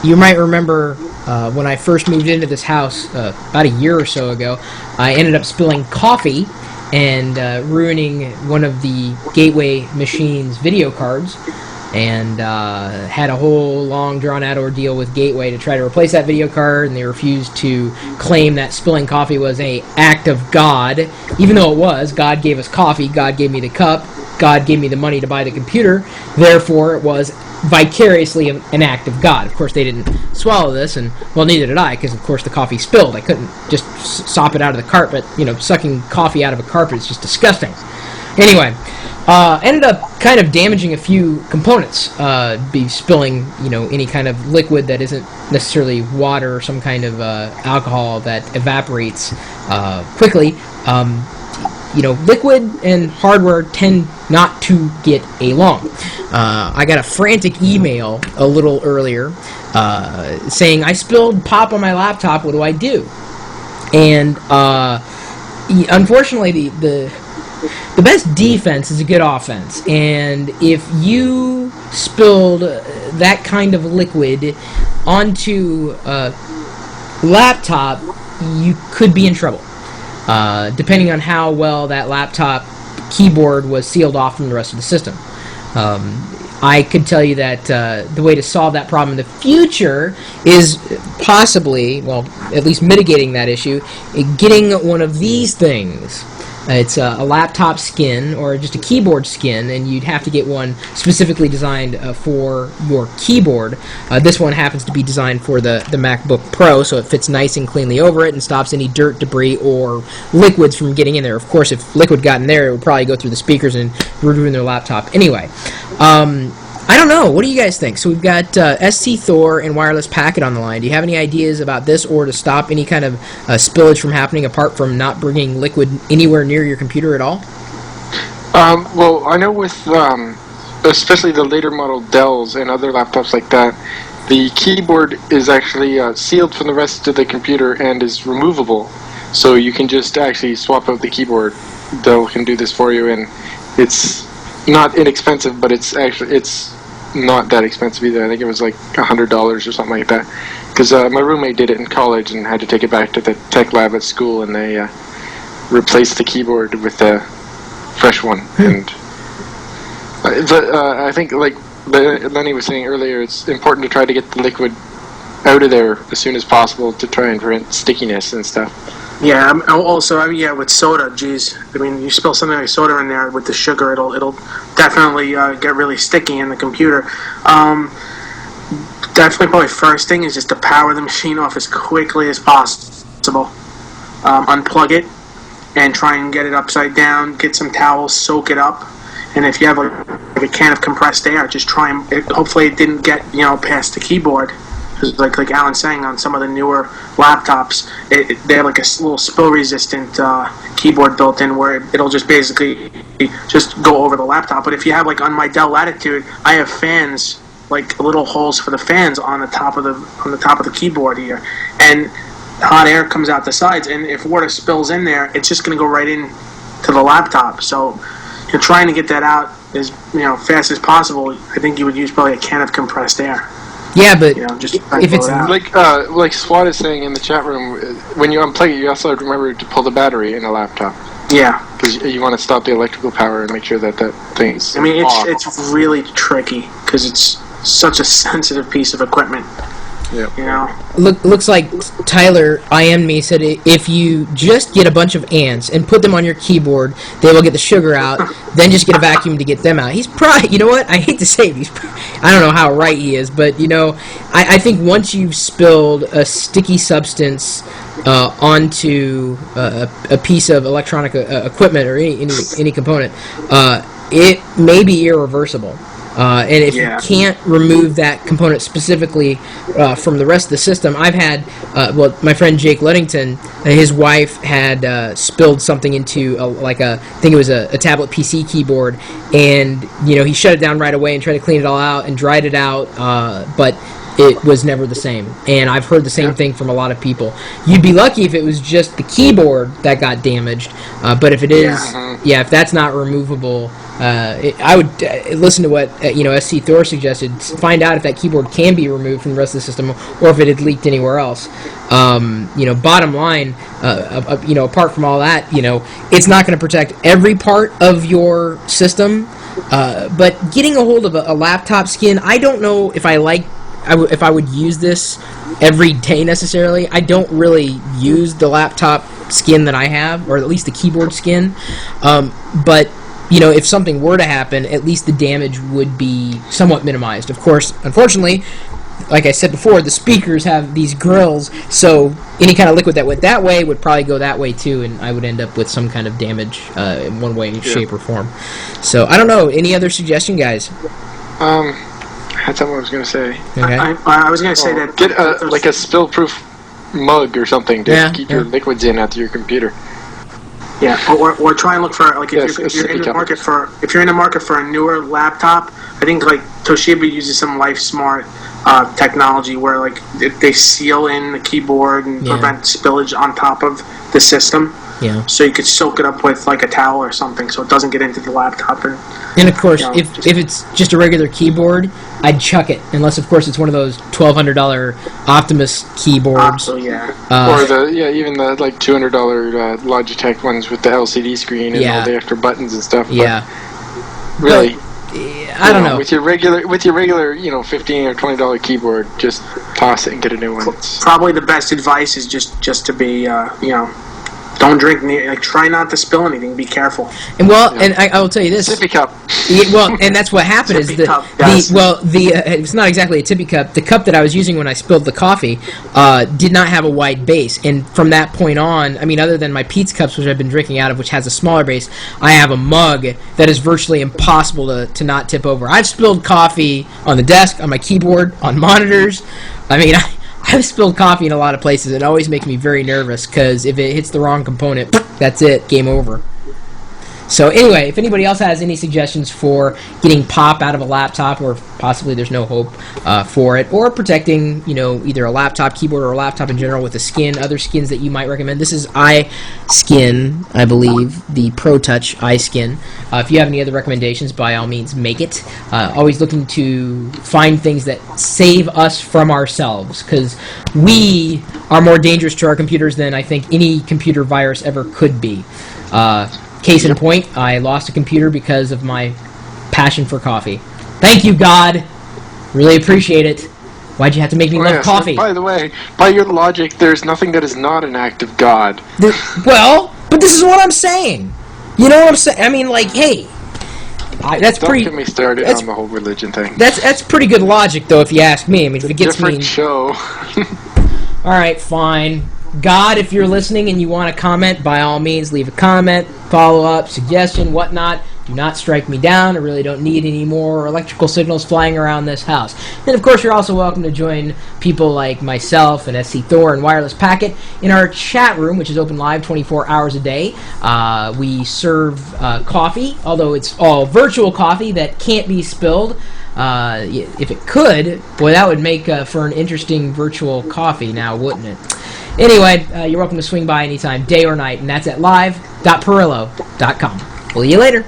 you might remember when I first moved into this house about a year or so ago, I ended up spilling coffee and ruining one of the Gateway machine's video cards, and had a whole long drawn-out ordeal with Gateway to try to replace that video card, and they refused to claim that spilling coffee was an act of God, even though it was. God gave us coffee, God gave me the cup, God gave me the money to buy the computer, therefore it was vicariously an act of God. Of course, they didn't swallow this, and, well, neither did I, because, of course, the coffee spilled. I couldn't just sop it out of the carpet. Sucking coffee out of a carpet is just disgusting. Anyway, ended up kind of damaging a few components, be spilling, any kind of liquid that isn't necessarily water or some kind of alcohol that evaporates quickly. Liquid and hardware tend not to get along. I got a frantic email a little earlier saying, I spilled pop on my laptop, what do I do? And unfortunately, the best defense is a good offense. And if you spilled that kind of liquid onto a laptop, you could be in trouble. Depending on how well that laptop keyboard was sealed off from the rest of the system. I could tell you that the way to solve that problem in the future is possibly, well, at least mitigating that issue, getting one of these things. It's a laptop skin or just a keyboard skin, and you'd have to get one specifically designed for your keyboard. This one happens to be designed for the MacBook Pro, so it fits nice and cleanly over it and stops any dirt, debris, or liquids from getting in there. Of course, if liquid got in there, it would probably go through the speakers and ruin their laptop. Anyway, I don't know. What do you guys think? So we've got ST Thor and Wireless Packet on the line. Do you have any ideas about this, or to stop any kind of spillage from happening apart from not bringing liquid anywhere near your computer at all? Well, I know with especially the later model Dells and other laptops like that, the keyboard is actually sealed from the rest of the computer and is removable. So you can just actually swap out the keyboard. Dell can do this for you, and it's not inexpensive, but it's not that expensive either. I think it was like $100 or something like that. Because my roommate did it in college and had to take it back to the tech lab at school, and they replaced the keyboard with a fresh one. And I think, like Lenny was saying earlier, it's important to try to get the liquid out of there as soon as possible to try and prevent stickiness and stuff. Yeah. Also, with soda, geez, you spill something like soda in there with the sugar, it'll definitely get really sticky in the computer. Definitely, probably first thing is just to power the machine off as quickly as possible. Unplug it and try and get it upside down. Get some towels, soak it up, and if you have like a can of compressed air, just try and hopefully it didn't get past the keyboard. Like Alan's saying, on some of the newer laptops, they have like a little spill-resistant keyboard built in where it'll just basically just go over the laptop. But if you have, like on my Dell Latitude, I have fans, like little holes for the fans on the top of the keyboard here, and hot air comes out the sides. And if water spills in there, it's just going to go right in to the laptop. So you're trying to get that out as fast as possible. I think you would use probably a can of compressed air. Yeah, but just if it's like Swat is saying in the chat room, when you unplug it, you also have to remember to pull the battery in a laptop. Yeah, because you want to stop the electrical power and make sure that thing's. It's really tricky because it's such a sensitive piece of equipment. Yeah. Looks like Tyler IM'd me, said if you just get a bunch of ants and put them on your keyboard, they will get the sugar out, then just get a vacuum to get them out. He's probably, you know what, I hate to say it, I don't know how right he is, but I think once you've spilled a sticky substance onto a piece of electronic equipment or any component, it may be irreversible. And if you can't remove that component specifically from the rest of the system, I've had, my friend Jake Ludington, his wife had spilled something into I think it was a tablet PC keyboard, and he shut it down right away and tried to clean it all out and dried it out, but it was never the same. And I've heard the same thing from a lot of people. You'd be lucky if it was just the keyboard that got damaged, but if it is, if that's not removable, I would listen to what SC Thor suggested. Find out if that keyboard can be removed from the rest of the system, or if it had leaked anywhere else. Bottom line, apart from all that, it's not going to protect every part of your system. But getting a hold of a laptop skin, I don't know if if I would use this every day necessarily. I don't really use the laptop skin that I have, or at least the keyboard skin. But if something were to happen, at least the damage would be somewhat minimized. Of course, unfortunately, like I said before, the speakers have these grills, so any kind of liquid that went that way would probably go that way too, and I would end up with some kind of damage in one way, shape, or form. So, I don't know. Any other suggestion, guys? That's what I was going to say. Okay. I was going to say that... Get a spill-proof mug or something to keep your liquids in after your computer. Yeah, or try and look for, like, if you're in the market for a newer laptop, I think, like, Toshiba uses some LifeSmart technology where, like, they seal in the keyboard and prevent spillage on top of the system. Yeah. So you could soak it up with, like, a towel or something so it doesn't get into the laptop. And of course, if it's just a regular keyboard, I'd chuck it. Unless, of course, it's one of those $1,200 Optimus keyboards. Oh, yeah. Or even the like $200 Logitech ones with the LCD screen and all the extra buttons and stuff. Yeah. But really, I don't know. With your regular, $15 or $20 keyboard, just toss it and get a new one. Probably the best advice is just to be, don't drink. Try not to spill anything. Be careful. And and I will tell you this. Sippy cup. And that's what happened is it's not exactly a tippy cup. The cup that I was using when I spilled the coffee did not have a wide base, and from that point on, I mean, other than my Pete's cups, which I've been drinking out of, which has a smaller base, I have a mug that is virtually impossible to not tip over. I've spilled coffee on the desk, on my keyboard, on monitors. I mean, I've spilled coffee in a lot of places. It always makes me very nervous because if it hits the wrong component, that's it, game over. So anyway, if anybody else has any suggestions for getting pop out of a laptop, or possibly there's no hope for it, or protecting, either a laptop keyboard or a laptop in general with a skin, other skins that you might recommend. This is iSkin, I believe, the Pro Touch iSkin. If you have any other recommendations, by all means, make it. Always looking to find things that save us from ourselves, because we are more dangerous to our computers than I think any computer virus ever could be. Case in point, I lost a computer because of my passion for coffee. Thank you, God. Really appreciate it. Why'd you have to make me love coffee? By the way, by your logic, there's nothing that is not an act of God. Well, but this is what I'm saying. You know what I'm saying? I mean, like, hey, that's Don't pretty. Get me started on the whole religion thing. That's pretty good logic, though, if you ask me. I mean, if it gets me. Different show. All right, fine. God, if you're listening and you want to comment, by all means, leave a comment, follow-up, suggestion, whatnot. Do not strike me down. I really don't need any more electrical signals flying around this house. And, of course, you're also welcome to join people like myself and SC Thor and Wireless Packet in our chat room, which is open live 24 hours a day. We serve coffee, although it's all virtual coffee that can't be spilled. If it could, boy, that would make for an interesting virtual coffee now, wouldn't it? Anyway, you're welcome to swing by anytime, day or night, and that's at live.perillo.com. We'll see you later.